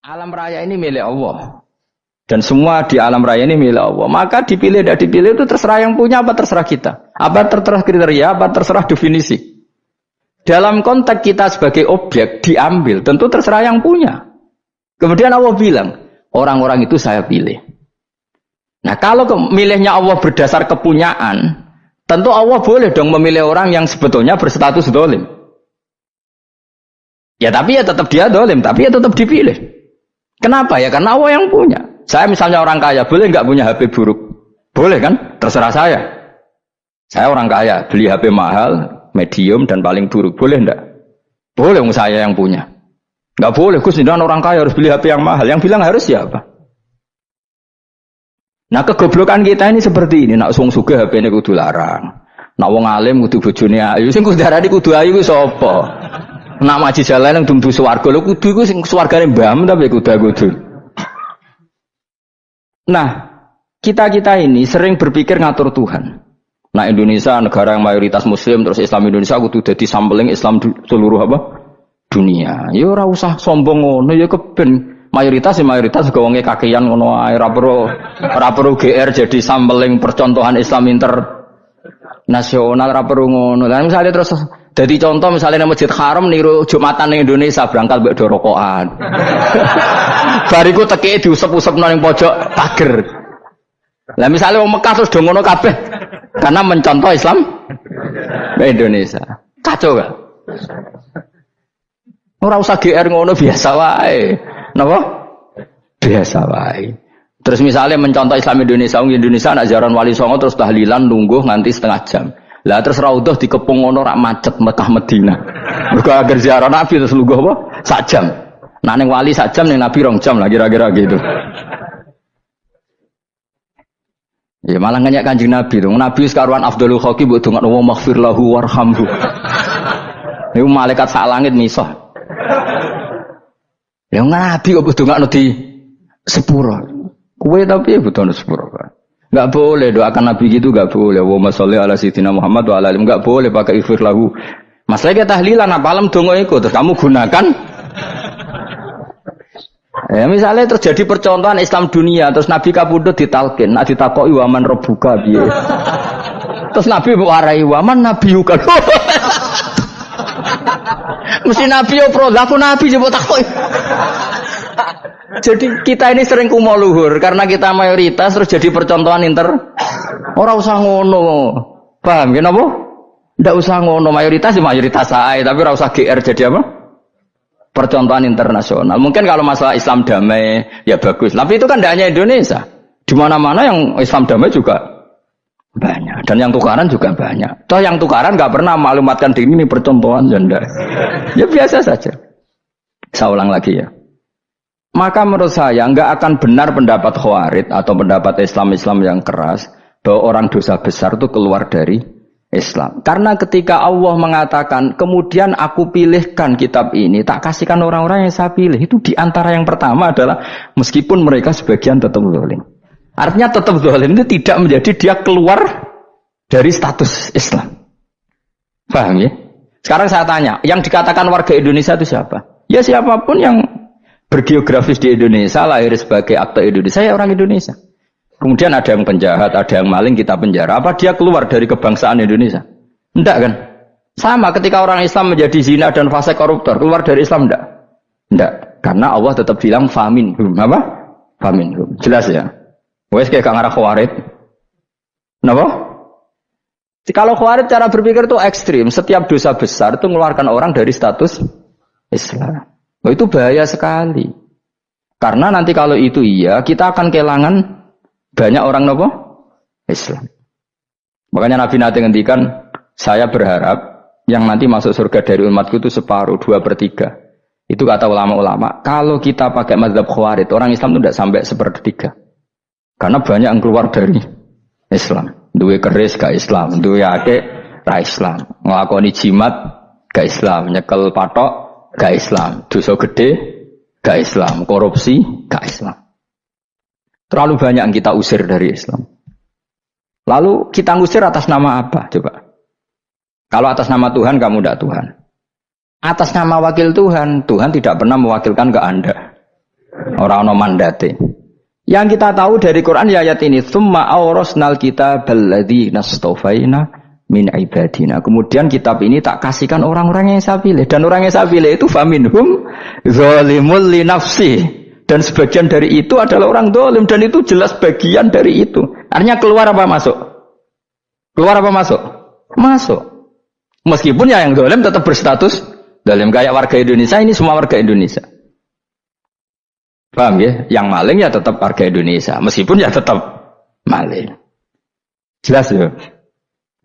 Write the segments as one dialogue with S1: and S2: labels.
S1: Alam raya ini milik Allah. Dan semua di alam raya ini milik Allah. Maka dipilih tidak dipilih itu terserah yang punya apa terserah kita. Apa terserah kriteria, apa terserah definisi. Dalam konteks kita sebagai objek diambil, tentu terserah yang punya. Kemudian Allah bilang, orang-orang itu saya pilih. Nah kalau milihnya Allah berdasar kepunyaan, tentu Allah boleh dong memilih orang yang sebetulnya berstatus dolim. Ya tapi ya tetap dia dolim, tapi ya tetap dipilih. Kenapa ya? Karena Allah yang punya. Saya misalnya orang kaya, boleh nggak punya HP buruk? Boleh kan? Terserah saya. Saya orang kaya, beli HP mahal, medium dan paling buruk. Boleh enggak? Boleh, saya yang punya. Enggak boleh, Gus, dengan orang kaya harus beli HP yang mahal. Yang bilang harus siapa? Nah, kegoblokan kita ini seperti ini. Nak wong sugih HP ini kudu larang. Nak wong alim kudu bojone ayu. Sing kudu darani kudu ayu ku sapa? Nak maji jalan yang dumdu swarga lho kudu iku sing swargane mbahmu tapi kudu. Nah, kita ini sering berpikir ngatur Tuhan. Nah, Indonesia negara yang mayoritas muslim terus Islam Indonesia kudu dadi sampling Islam seluruh apa? Dunia. Ya ora usah sombong ngono ya keben mayoritas juga wonge kakean ngono ae ora perlu GR jadi sampling percontohan Islam internasional ora perlu ngono. Lah misalnya terus dadi contoh misalnya nang Masjid Haram niru Jumatan ning Indonesia berangkat mbek do rokokan. Bariku teki diusep-usepno ning pojok pager. Lah misalnya wong Mekah terus do ngono kabeh karena mencontoh Islam Indonesia. Kacau gak? Ora usah GR ngono biasa wae. Napa? Biasa wae. Terus misalnya mencontoh Islam Indonesia anak ziarah Wali Songo terus tahlilan nunggu nganti setengah jam. Lah terus raudhah dikepung ngono rak macet Mekah Madinah. Mergo agar ziarah Nabi terus lungguh apa? Sak jam. Nah ning wali sak jam ning Nabi 2 jam lah kira-kira gitu. Ya malah ngenyak Kanjeng Nabi tuh. Nabi sekaruan afdhalul khalqi mbok dongakno wa maghfir lahu warhamhu. Niku malaikat sak langit misah. Ya Nabi kok dongakno di sepuro. Kowe tapi ya butuh sepuro. Enggak boleh doakan Nabi gitu enggak boleh. Wa sholli ala sayyidina Muhammad wa ala alihi enggak boleh pakai ighfir lahu. Masalah kita tahlilan apalem donga iku terus kamu gunakan. Ya misalnya terjadi percontohan Islam dunia terus Nabi kapundhut ditalkin, nak ditakoki waman rabbuka piye. Terus Nabi warai waman nabiyuka. Mesti Nabi yo pro, aku Nabi coba takoki. Jadi kita ini sering kumo luhur karena kita mayoritas terus jadi percontohan Ora usah ngono. Paham ya napa? Ndak usah ngono mayoritas ya mayoritas ae tapi ora usah GR jadi apa? Percontohan internasional. Mungkin kalau masalah Islam damai ya bagus. Tapi itu kan tidak hanya Indonesia. Di mana-mana yang Islam damai juga banyak. Dan yang tukaran juga banyak. Toh yang tukaran nggak pernah maklumatkan diri ini percontohan janda. Ya biasa saja. Saya ulang lagi ya. Maka menurut saya nggak akan benar pendapat Khawarij atau pendapat Islam yang keras bahwa orang dosa besar itu keluar dari Islam. Karena ketika Allah mengatakan, kemudian aku pilihkan kitab ini, tak kasihkan orang-orang yang saya pilih. Itu diantara yang pertama adalah, meskipun mereka sebagian tetap zalim. Artinya tetap zalim itu tidak menjadi dia keluar dari status Islam. Paham ya? Sekarang saya tanya, yang dikatakan warga Indonesia itu siapa? Ya siapapun yang bergeografis di Indonesia, lahir sebagai akte Indonesia, ya orang Indonesia. Kemudian ada yang penjahat, ada yang maling kita penjara. Apa dia keluar dari kebangsaan Indonesia? Enggak kan? Sama ketika orang Islam menjadi zina dan fasik koruptor, keluar dari Islam enggak? Enggak. Karena Allah tetap bilang faminhum. Apa? Faminhum. Jelas ya? Wes kayak ngarah Khawarij. Kenapa? Kalau Khawarij cara berpikir itu ekstrim. Setiap dosa besar itu mengeluarkan orang dari status Islam. Oh, itu bahaya sekali. Karena nanti kalau itu iya, kita akan kehilangan banyak orang nopo Islam. Makanya Nabi nanti ngendikan, saya berharap yang nanti masuk surga dari umatku itu separuh, 2/3. Itu kata ulama-ulama. Kalau kita pakai mazhab Khawarij, orang Islam itu tidak sampai 1/3. Karena banyak yang keluar dari Islam. Duwe keris gak Islam, duwe akeh ra Islam, nglakoni jimat gak Islam, nyekel patok gak Islam, dosa gede gak Islam, korupsi gak Islam. Terlalu banyak yang kita usir dari Islam. Lalu kita ngusir atas nama apa? Coba. Kalau atas nama Tuhan, kamu tidak Tuhan. Atas nama wakil Tuhan, Tuhan tidak pernah mewakilkan ke Anda. Ora ana mandate. Yang kita tahu dari Quran ya ayat ini, tsumma awrasnal kitabal ladzina nastafaina min ibadina. Kemudian kitab ini tak kasihkan orang-orang yang saya pilih, dan orang yang saya pilih itu faminhum zalimul li nafsi, dan sebagian dari itu adalah orang zalim, dan itu jelas bagian dari itu. Artinya keluar apa masuk? Keluar apa masuk? Masuk. Meskipun ya yang zalim tetap berstatus zalim, kayak warga Indonesia, ini semua warga Indonesia. Paham ya? Yang maling ya tetap warga Indonesia, meskipun ya tetap maling. Jelas ya?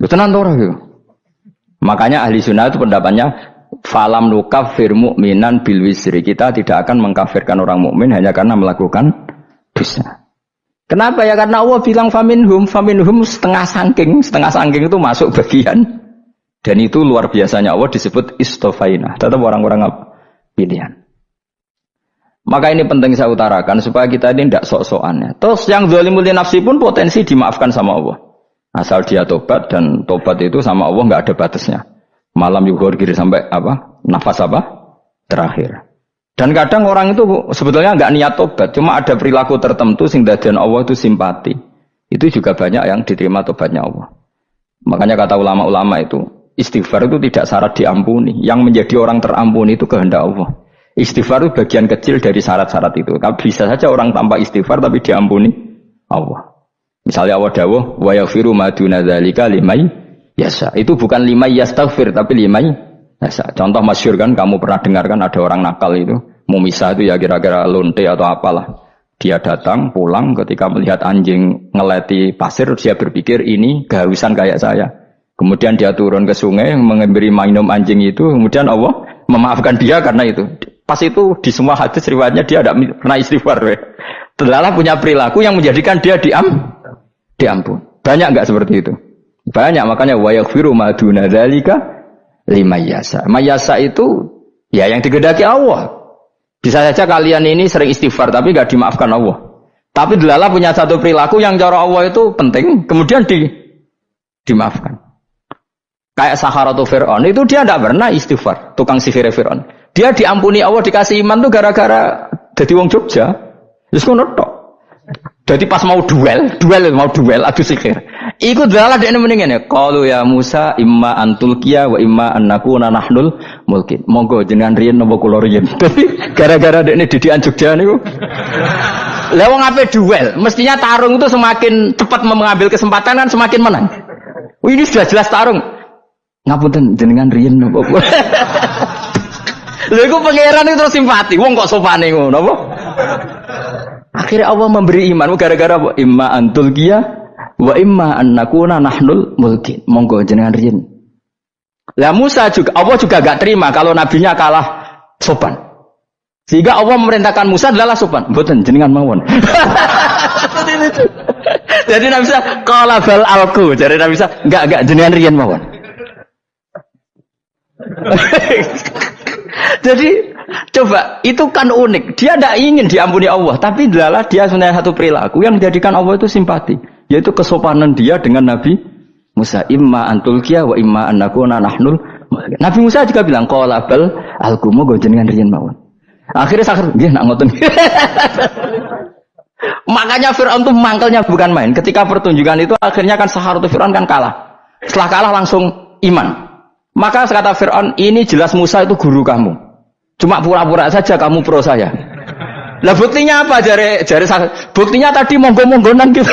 S1: Tenan ora ya? Makanya ahli sunnah itu pendapatnya falam nukafir mu'minan bil wisri. Kita tidak akan mengkafirkan orang mukmin hanya karena melakukan dosa. Kenapa ya? Karena Allah bilang faminhum setengah sangking itu masuk bagian. Dan itu luar biasanya Allah disebut istofaina. Tetap orang-orang pilihan. Maka ini penting saya utarakan supaya kita ini tidak sok-sokan ya. Terus yang zalimul nafsi pun potensi dimaafkan sama Allah. Asal dia tobat, dan tobat itu sama Allah nggak ada batasnya. Malam yuhur kiri sampai apa? Nafas apa? Terakhir. Dan kadang orang itu sebetulnya nggak niat tobat, cuma ada perilaku tertentu sehingga dadian Allah itu simpati. Itu juga banyak yang diterima tobatnya Allah. Makanya kata ulama-ulama itu, istighfar itu tidak syarat diampuni. Yang menjadi orang terampuni itu kehendak Allah. Istighfar itu bagian kecil dari syarat-syarat itu. Bisa saja orang tanpa istighfar tapi diampuni Allah. Misalnya Allah dawuh wa yaghfiru ma duna dzalika liman yasha. Itu bukan liman yastaghfir tapi liman yasha. Contoh masyhur kan, kamu pernah dengarkan ada orang nakal itu, mau misah itu ya kira-kira lonte atau apalah. Dia datang pulang ketika melihat anjing ngeleti pasir, dia berpikir ini kehausan kayak saya. Kemudian dia turun ke sungai memberi minum anjing itu, kemudian Allah memaafkan dia karena itu. Pas itu di semua hadis riwayatnya dia tidak pernah istighfar. Terlalu punya perilaku yang menjadikan dia diampun. Banyak enggak seperti itu? Banyak, makanya wa yaghfiru ma duna dzalika liman yasha. Mayasa itu ya yang digedaki Allah. Bisa saja kalian ini sering istighfar tapi enggak dimaafkan Allah. Tapi delala punya satu perilaku yang cara Allah itu penting, kemudian dimaafkan. Kayak Saharatu Fir'aun itu dia tidak pernah istighfar, tukang sihir Fir'aun. Dia diampuni Allah, dikasih iman tuh gara-gara jadi wong Jogja. Terus ngono tok. Jadi pas mau duel adu sihir. Iku dalah dekne mending ngene. Qalu ya Musa imma antulqiya wa imma an nakuna nahnul mulkin. Monggo jenengan riyen napa kula riyen. Dadi gara-gara dekne didikan Jogja niku. Lah wong ape duel, mestinya tarung itu semakin cepat mengambil kesempatan kan semakin menang. Ini sudah jelas tarung. Ngapunten jenengan riyen napa. Lha iku pangeran itu terus simpati. Wong kok sopane ngono apa? Akhirnya Allah memberi iman gara-gara apa? Imma antulqiya wa imma an nakuna nahnul mulkin. Monggo jenengan riyen. Lah Musa juga Allah juga enggak terima kalau nabinya kalah sopan. Sehingga Allah memerintahkan Musa adalah sopan. Mboten jenengan mawon. Jadi Nabi Musa qala bal alqu. Jadi Nabi Musa enggak jenengan riyen mawon. Jadi coba, itu kan unik. Dia tidak ingin diampuni Allah, tapi adalah dia sebenarnya satu perilaku yang menjadikan Allah itu simpati, yaitu kesopanan dia dengan Nabi Musa. Imma antulqiya wa imma an nakuna nahnul. Nabi Musa juga bilang qala bal alqumu go jenengan riyen mawon. Akhirnya sakit nggih nak ngoten. Makanya Firaun itu mangkelnya bukan main. Ketika pertunjukan itu akhirnya kan Saharatu Firaun kan kalah. Setelah kalah langsung iman. Maka kata Fir'aun, ini jelas Musa itu guru kamu. Cuma pura-pura saja kamu pro saya. Lah buktinya apa? Jari buktinya tadi monggo-monggonan gitu.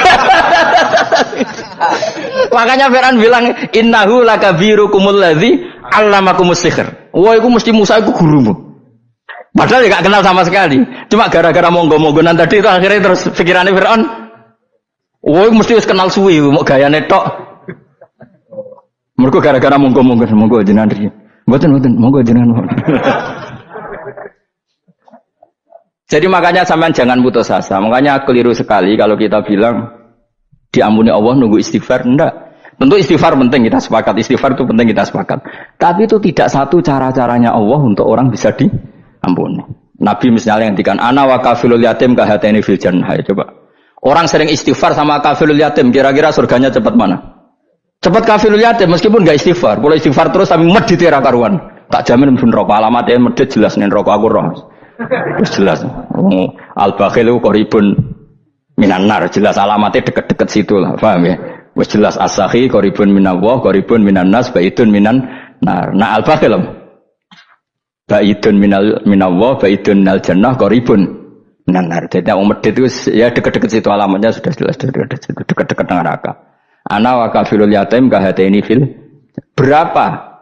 S1: Makanya Fir'aun bilang, innahu lakabirukumul ladzi 'allamakumus sihr. Wah, itu mesti Musa itu gurumu. Padahal dia gak kenal sama sekali. Cuma gara-gara monggo-monggonan tadi itu akhirnya terus pikirannya Fir'aun, wah, mesti wis kenal suwi, mau gayane tok. Mergo gara-gara monggo jenengan riyen. Mboten monggo jenengan. Jadi makanya sampean jangan putus asa. Makanya keliru sekali kalau kita bilang diampuni Allah nunggu istighfar. Enggak. Tentu istighfar penting, kita sepakat. Istighfar itu penting, kita sepakat. Tapi itu tidak satu cara-caranya Allah untuk orang bisa diampuni. Nabi misalnya yang dikatakan ana wa kafilul yatim kahateni fil jannah. Coba. Orang sering istighfar sama kafilul yatim, kira-kira surganya cepat mana? Cepat kafirul yatim meskipun enggak istighfar. Kalau istighfar terus tapi medit ra karuan. Tak jamin mlebu neraka. Alamatnya medit jelas ning neraka aku roh. Jelas. Al-bakhil qaribun minan nar, jelas alamatnya deket-deket situ lah, paham ya? Wis jelas as-sakhi qaribun minallah, qaribun minan nas, baidun minan nar. Nah al-bakhil baidun minallah, baidun minal jannah, qaribun minan nar. Jadi yang medit itu ya deket-deket situ alamatnya sudah jelas deket-deket neraka. Ana wa kafirul yatim kahataini fil. Berapa?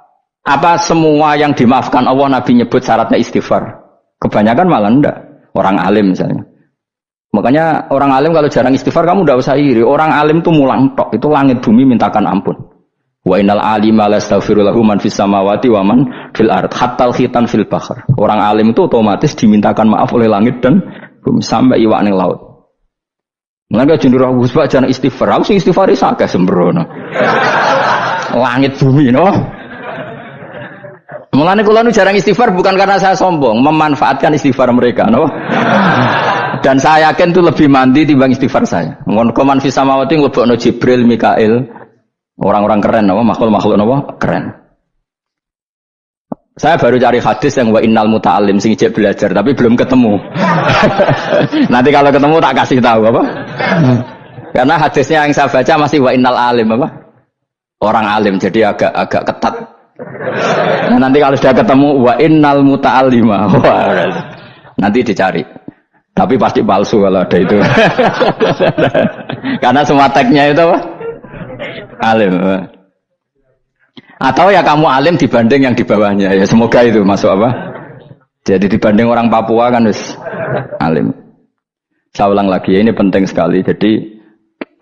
S1: Apa semua yang dimaafkan Allah Nabi nyebut syaratnya istighfar? Kebanyakan malah enggak. Orang alim misalnya. Makanya orang alim kalau jarang istighfar kamu enggak usah iri. Orang alim itu mulang tok, itu langit bumi mintakan ampun. Wa innal alima lastaghfiru lahu man fis samawati wa man fil ard hatta khitan fil bahr. Orang alim itu otomatis dimintakan maaf oleh langit dan bumi sampai iwak ning laut. Mulane jenenge Gus Pak jarang istighfar. Aku sing istighfar iso akeh sembrono. Langit bumi no. Mulane kula nu jarang istighfar bukan karena saya sombong, memanfaatkan istighfar mereka, no? Dan saya yakin itu lebih mandi timbang istighfar saya. Mun koman fi samawati nglebokno Jibril, Mikail, orang-orang keren, no? Makhluk-makhluk no? Keren. Saya baru cari hadis yang wa innal muta'allim sing ijek belajar tapi belum ketemu. Nanti kalau ketemu tak kasih tahu apa? Karena hadisnya yang saya baca masih wa innal alim apa? Orang alim jadi agak ketat. Nah, nanti kalau sudah ketemu wa innal muta'allima. Nanti dicari. Tapi pasti palsu kalau ada itu. Karena semua tagnya itu apa? Alim. Atau ya kamu alim dibanding yang di bawahnya. Ya semoga itu masuk apa? Jadi dibanding orang Papua kan harus alim. Saya ulang lagi ya, ini penting sekali. Jadi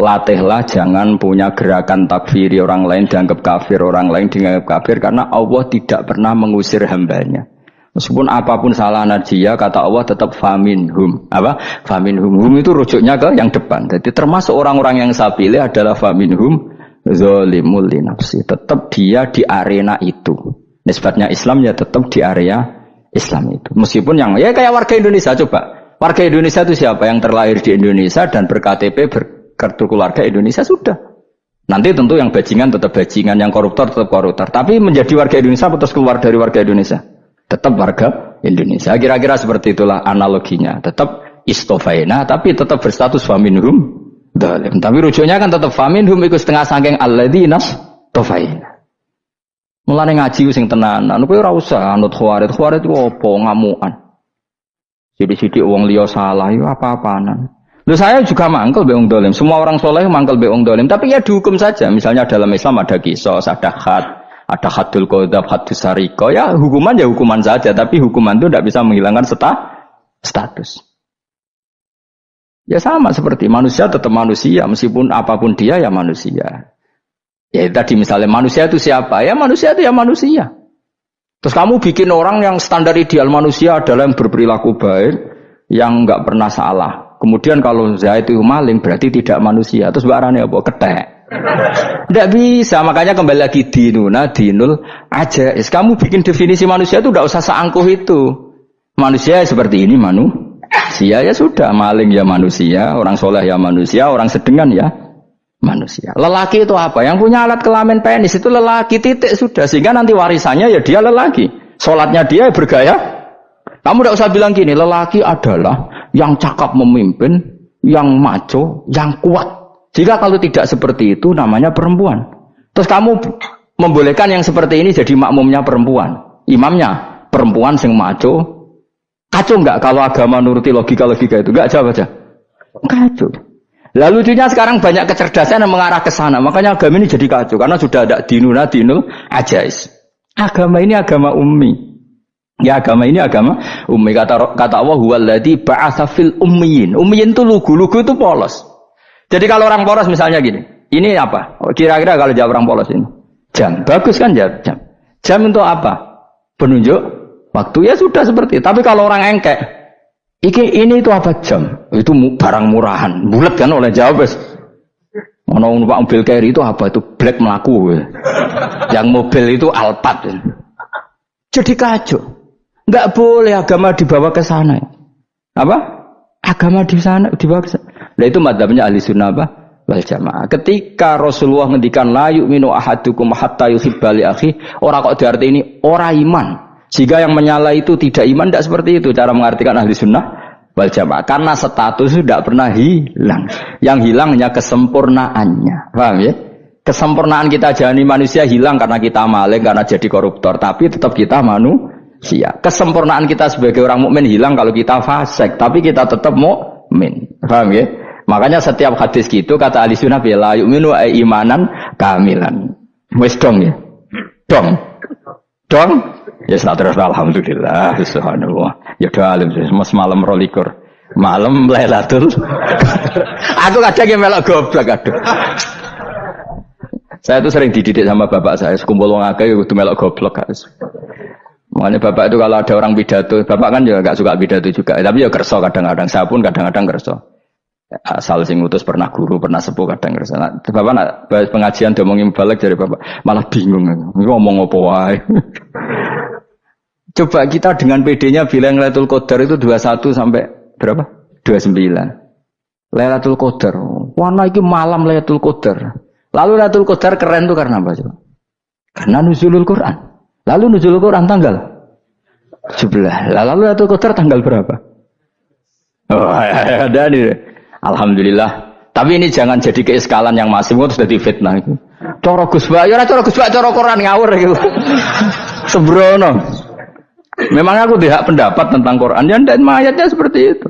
S1: latihlah jangan punya gerakan takfiri orang lain dianggap kafir, orang lain dianggap kafir karena Allah tidak pernah mengusir hambanya. Meskipun apapun salah dia, kata Allah tetap faminhum. Apa? Faminhum. Hum itu rujuknya ke yang depan. Jadi termasuk orang-orang yang saya pilih adalah faminhum zalimul li nafsi. Tetap dia di arena itu. Nisbatnya Islam ya tetap di area Islam itu. Meskipun yang ya kayak warga Indonesia coba. Warga Indonesia itu siapa? Yang terlahir di Indonesia dan ber-KTP kartu keluarga Indonesia sudah. Nanti tentu yang bajingan tetap bajingan, yang koruptor tetap koruptor. Tapi menjadi warga Indonesia terus keluar dari warga Indonesia. Tetap warga Indonesia. Kira-kira seperti itulah analoginya. Tetap istofaina, tapi tetap berstatus faminhum dalim. Tapi rujuknya kan tetap faminhum ikut setengah sangking alladzina tofaina. Mulane ngaji sing tenanan. Kowe ora usah anut khawarit. Khawarit ku apa ngamukan. Sithik-sithik wong liya salah yo apa-apanan. Loh saya juga mangkel be wong dolim. Semua orang soleh mangkel be wong dolim. Tapi ya dihukum saja. Misalnya dalam Islam ada kisos, ada had, ada hadul qadzab, hadus sariko. Ya hukuman saja. Tapi hukuman itu tidak bisa menghilangkan status. Ya sama seperti manusia tetap manusia. Meskipun apapun dia ya manusia. Ya tadi misalnya manusia itu siapa? Ya manusia itu ya manusia. Terus kamu bikin orang yang standar ideal manusia adalah yang berperilaku baik, yang enggak pernah salah. Kemudian kalau Zaid itu maling berarti tidak manusia. Terus barangnya apa? Ketek. Tidak bisa. Makanya kembali lagi dinul aja. Kamu bikin definisi manusia itu tidak usah seangkuh itu. Manusia seperti ini manusia ya sudah. Maling ya manusia, orang soleh ya manusia, orang sedengan ya manusia. Lelaki itu apa? Yang punya alat kelamin penis itu lelaki titik sudah. Sehingga nanti warisannya ya dia lelaki. Sholatnya dia bergaya. Kamu tidak usah bilang gini. Lelaki adalah yang cakap memimpin, yang maco, yang kuat. Jika kalau tidak seperti itu namanya perempuan. Terus kamu membolehkan yang seperti ini jadi makmumnya perempuan. Imamnya perempuan sing maco. Kacau enggak kalau agama nuruti logika-logika itu? Enggak jawab aja. Kacau. Lalu lucunya sekarang banyak kecerdasan yang mengarah ke sana. Makanya agama ini jadi kacau. Karena sudah ada dinul ajais. Agama ini agama ummi. Ya agama ini agama ummi. Kata Allah huwallazi ba'atsa fil ummiyin. Ummiyin itu lugu itu polos. Jadi kalau orang polos misalnya gini. Ini apa? Kira-kira kalau jawab orang polos ini. Jam. Bagus kan jam. Jam untuk apa? Penunjuk waktu ya sudah seperti itu. Tapi kalau orang engkek, ini itu apa jam? Itu barang murahan. Bulat kan oleh jawab. Ono numpak mobil carry itu apa? Itu black melaku. Yang mobil itu Alphard. Jadi kacau. Enggak boleh agama dibawa ke sana. Apa? Agama di sana dibawa ke sana. Nah itu madzhabnya ahli sunnah apa? Wal jamaah. Ketika Rasulullah ngendikan la yu'minu ahadukum hatta yuhibba li akhi, ora kok diarti ini ora iman. Jika yang menyala itu tidak iman, tidak seperti itu cara mengartikan ahli sunnah wal jamaah. Karena status itu tidak pernah hilang. Yang hilang hanya kesempurnaannya. Paham ya? Kesempurnaan kita jadi manusia hilang karena kita maling, karena jadi koruptor. Tapi tetap kita manusia. Kesempurnaan kita sebagai orang mukmin hilang kalau kita fasik. Tapi kita tetap mukmin. Paham ya? Makanya setiap hadis gitu kata ahli sunnah la yu'minu imanan kamilan. Wis dong ya. Dong. Ya terus alhamdulillah subhanallah. Ya dalim mas malam 22. Malam Lailatul. Aku kadang yang melok goblok aduh. Saya tuh sering dididik sama bapak saya, sekumpul wong akeh kudu melok goblok guys. Makanya bapak itu kalau ada orang pidato, bapak kan juga enggak suka pidato juga, tapi ya kerso kadang-kadang, saya pun kadang-kadang kerso. Asal sing utus pernah guru, pernah sepuh kadang kerso. Nah, bapak nak pengajian diomongin balik dari bapak, malah bingung. Ngomong apa wae. Coba kita dengan PD-nya bilang Lailatul Qadar itu 21 sampai berapa? 29. Lailatul Qadar. Warna iki malam Lailatul Qadar. Lalu Lailatul Qadar keren tuh karena apa coba? Karena nuzulul Quran. Lalu nuzulul Quran tanggal 17. Lalu Lailatul Qadar tanggal berapa? Oh, ada nih. Alhamdulillah. Tapi ini jangan jadi keiskalan yang masif terus jadi fitnah itu. Cara Gus Bak, ya cara Gus Bak cara Quran ngawur gitu. Sembrono. Memang aku tidak pendapat tentang Quran dan ayatnya seperti itu.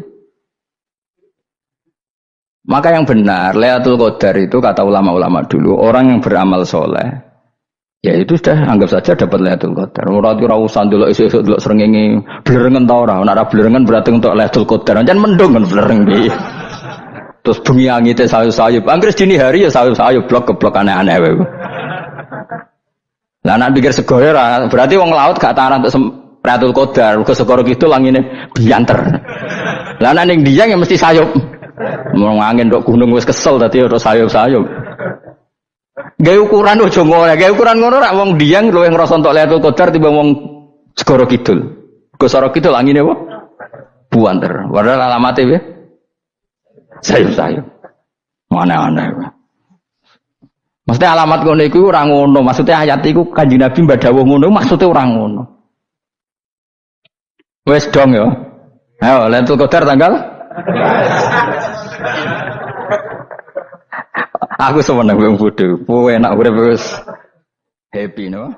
S1: Maka yang benar, Lailatul Qadar itu kata ulama-ulama dulu, orang yang beramal soleh, ya itu sudah anggap saja dapat Lailatul Qadar. Ora usah ndelok esuk-esuk ndelok srengenge blerengen ta ora. Nek blerengen berarti untuk Lailatul Qadar. Jan mendung kan blereng iki. Terus bengi angite sayup-sayup. Anggere dini hari ya sayup-sayup blok-blok aneh-aneh wae. Lah nek pikir segoyo ora, berarti wong laut gak taran untuk Lailatul Qadar, ke segoro gitu langine bianter. Lah nek ning Dieng ya mesti sayup. Mau angin dok gunung wis kesel tadi terus sayup-sayup. Gawe ukuran ojo ngono, gawe ukuran ngono rak wong Dieng luwih ngrasa entuk Lailatul Qadar timbang wong segoro kidul. Ke segoro kidul angine apa? Buanter. Padahal alamate piye? Sayup-sayup. Aneh-aneh. Maksudnya alamat ngono iku ora ngono, maksudnya ayat iku Kanjeng Nabi mbadhawuh ngono, maksudnya ora ngono. Wes dong ya. Ayo Lailatul Qadar tanggal aku sebenarnya belum bodoh, enak udah bagus, happy no.